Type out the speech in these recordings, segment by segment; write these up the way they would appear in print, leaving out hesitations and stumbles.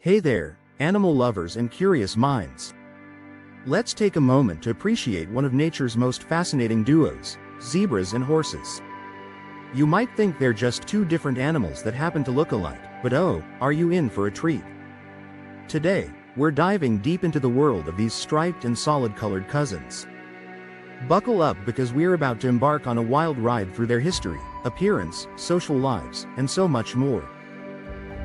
Hey there, animal lovers and curious minds. Let's take a moment to appreciate one of nature's most fascinating duos, zebras and horses. You might think they're just two different animals that happen to look alike, but oh, are you in for a treat? Today, we're diving deep into the world of these striped and solid-colored cousins. Buckle up because we're about to embark on a wild ride through their history, appearance, social lives, and so much more.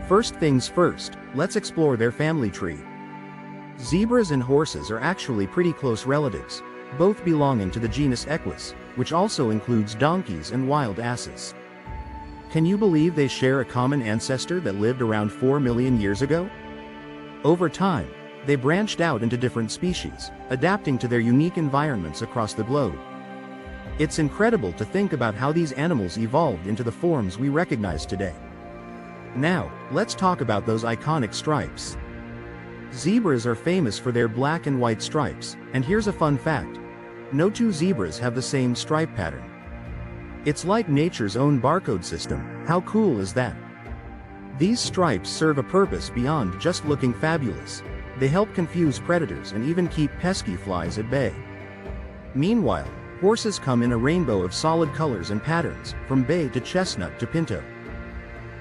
First things first, let's explore their family tree. Zebras and horses are actually pretty close relatives, both belonging to the genus Equus, which also includes donkeys and wild asses. Can you believe they share a common ancestor that lived around 4 million years ago? Over time, they branched out into different species, adapting to their unique environments across the globe. It's incredible to think about how these animals evolved into the forms we recognize today. Now, let's talk about those iconic stripes. Zebras are famous for their black and white stripes, and here's a fun fact. No two zebras have the same stripe pattern. It's like nature's own barcode system. How cool is that? These stripes serve a purpose beyond just looking fabulous. They help confuse predators and even keep pesky flies at bay. Meanwhile, horses come in a rainbow of solid colors and patterns, from bay to chestnut to pinto.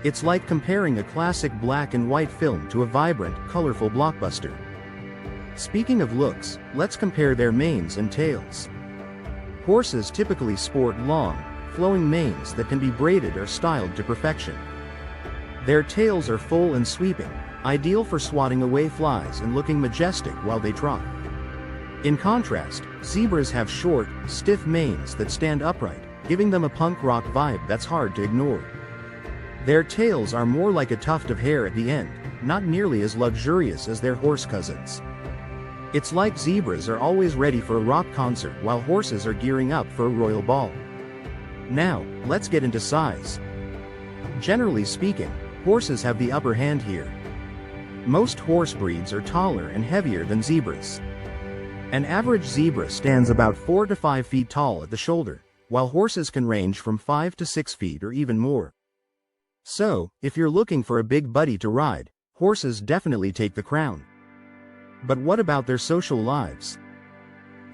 It's like comparing a classic black and white film to a vibrant, colorful blockbuster. Speaking of looks, let's compare their manes and tails. Horses typically sport long, flowing manes that can be braided or styled to perfection. Their tails are full and sweeping, ideal for swatting away flies and looking majestic while they trot. In contrast, zebras have short, stiff manes that stand upright, giving them a punk rock vibe that's hard to ignore. Their tails are more like a tuft of hair at the end, not nearly as luxurious as their horse cousins. It's like zebras are always ready for a rock concert while horses are gearing up for a royal ball. Now, let's get into size. Generally speaking, horses have the upper hand here. Most horse breeds are taller and heavier than zebras. An average zebra stands about 4 to 5 feet tall at the shoulder, while horses can range from 5 to 6 feet or even more. So, if you're looking for a big buddy to ride, horses definitely take the crown. But what about their social lives?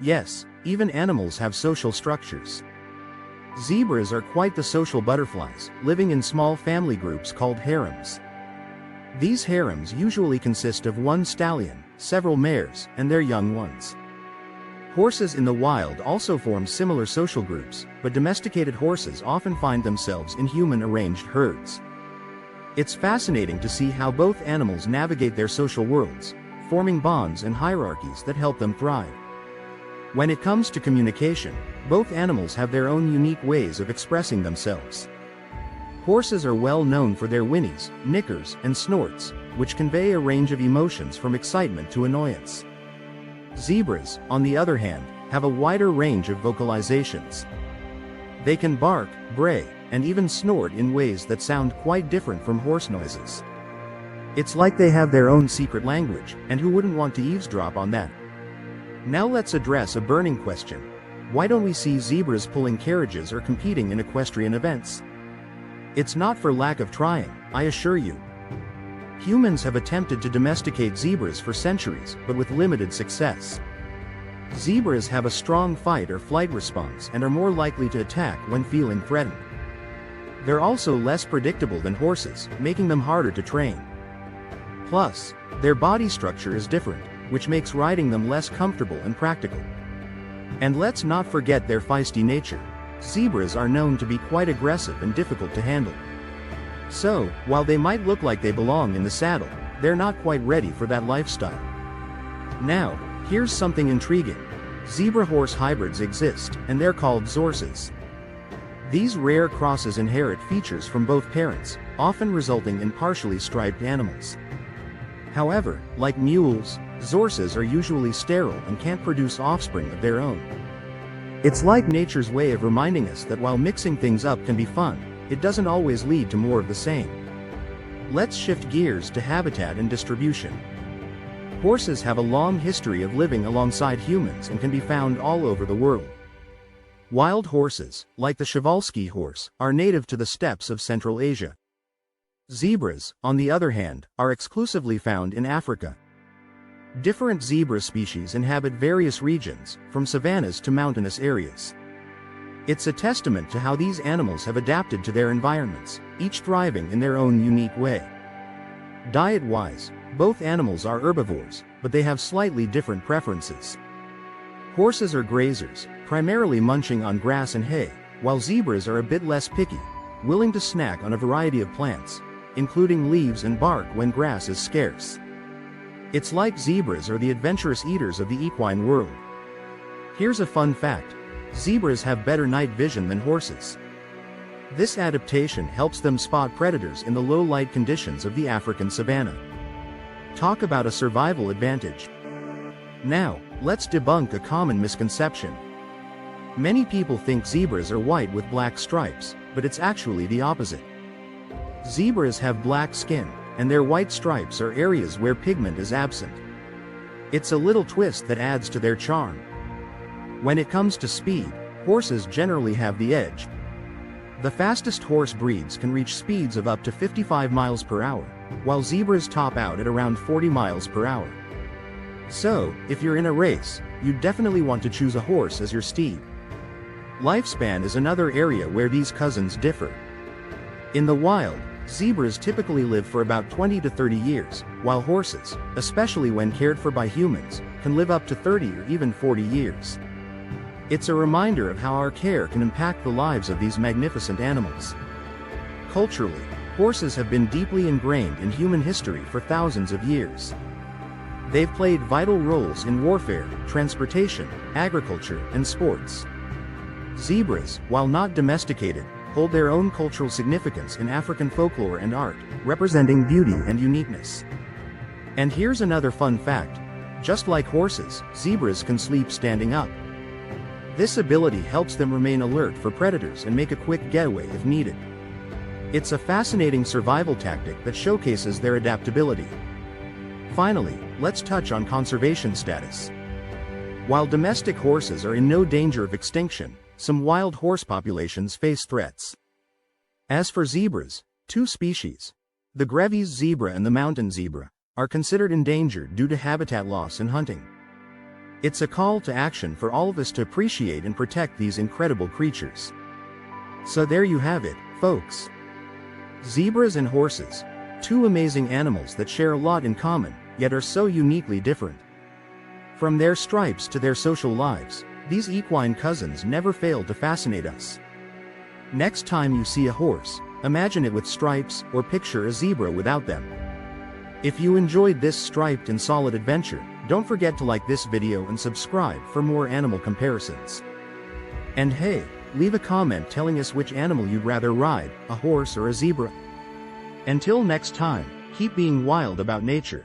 Yes, even animals have social structures. Zebras are quite the social butterflies, living in small family groups called harems. These harems usually consist of one stallion, several mares, and their young ones. Horses in the wild also form similar social groups, but domesticated horses often find themselves in human-arranged herds. It's fascinating to see how both animals navigate their social worlds, forming bonds and hierarchies that help them thrive. When it comes to communication, both animals have their own unique ways of expressing themselves. Horses are well known for their whinnies, nickers, and snorts, which convey a range of emotions from excitement to annoyance. Zebras, on the other hand, have a wider range of vocalizations. They can bark, bray, and even snort in ways that sound quite different from horse noises. It's like they have their own secret language, and who wouldn't want to eavesdrop on that? Now let's address a burning question. Why don't we see zebras pulling carriages or competing in equestrian events? It's not for lack of trying, I assure you. Humans have attempted to domesticate zebras for centuries, but with limited success. Zebras have a strong fight or flight response and are more likely to attack when feeling threatened. They're also less predictable than horses, making them harder to train. Plus, their body structure is different, which makes riding them less comfortable and practical. And let's not forget their feisty nature. Zebras are known to be quite aggressive and difficult to handle. So, while they might look like they belong in the saddle, they're not quite ready for that lifestyle. Now, here's something intriguing. Zebra-horse hybrids exist, and they're called zorses. These rare crosses inherit features from both parents, often resulting in partially striped animals. However, like mules, zorses are usually sterile and can't produce offspring of their own. It's like nature's way of reminding us that while mixing things up can be fun, it doesn't always lead to more of the same. Let's shift gears to habitat and distribution. Horses have a long history of living alongside humans and can be found all over the world. Wild horses, like the Przewalski horse, are native to the steppes of Central Asia. Zebras, on the other hand, are exclusively found in Africa. Different zebra species inhabit various regions, from savannas to mountainous areas. It's a testament to how these animals have adapted to their environments, each thriving in their own unique way. Diet-wise, both animals are herbivores, but they have slightly different preferences. Horses are grazers, primarily munching on grass and hay, while zebras are a bit less picky, willing to snack on a variety of plants, including leaves and bark when grass is scarce. It's like zebras are the adventurous eaters of the equine world. Here's a fun fact: zebras have better night vision than horses. This adaptation helps them spot predators in the low light conditions of the African savanna. Talk about a survival advantage. Now, let's debunk a common misconception. Many people think zebras are white with black stripes, but it's actually the opposite. Zebras have black skin, and their white stripes are areas where pigment is absent. It's a little twist that adds to their charm. When it comes to speed, horses generally have the edge. The fastest horse breeds can reach speeds of up to 55 miles per hour, while zebras top out at around 40 miles per hour. So, if you're in a race, you definitely want to choose a horse as your steed. Lifespan is another area where these cousins differ. In the wild, zebras typically live for about 20 to 30 years, while horses, especially when cared for by humans, can live up to 30 or even 40 years. It's a reminder of how our care can impact the lives of these magnificent animals. Culturally, horses have been deeply ingrained in human history for thousands of years. They've played vital roles in warfare, transportation, agriculture, and sports. Zebras, while not domesticated, hold their own cultural significance in African folklore and art, representing beauty and uniqueness. And here's another fun fact: just like horses, zebras can sleep standing up. This ability helps them remain alert for predators and make a quick getaway if needed. It's a fascinating survival tactic that showcases their adaptability. Finally, let's touch on conservation status. While domestic horses are in no danger of extinction, some wild horse populations face threats. As for zebras, two species, the Grevy's zebra and the mountain zebra, are considered endangered due to habitat loss and hunting. It's a call to action for all of us to appreciate and protect these incredible creatures. So there you have it, folks. Zebras and horses, two amazing animals that share a lot in common, yet are so uniquely different. From their stripes to their social lives, these equine cousins never fail to fascinate us. Next time you see a horse, imagine it with stripes, or picture a zebra without them. If you enjoyed this striped and solid adventure, don't forget to like this video and subscribe for more animal comparisons. And hey, leave a comment telling us which animal you'd rather ride, a horse or a zebra. Until next time, keep being wild about nature.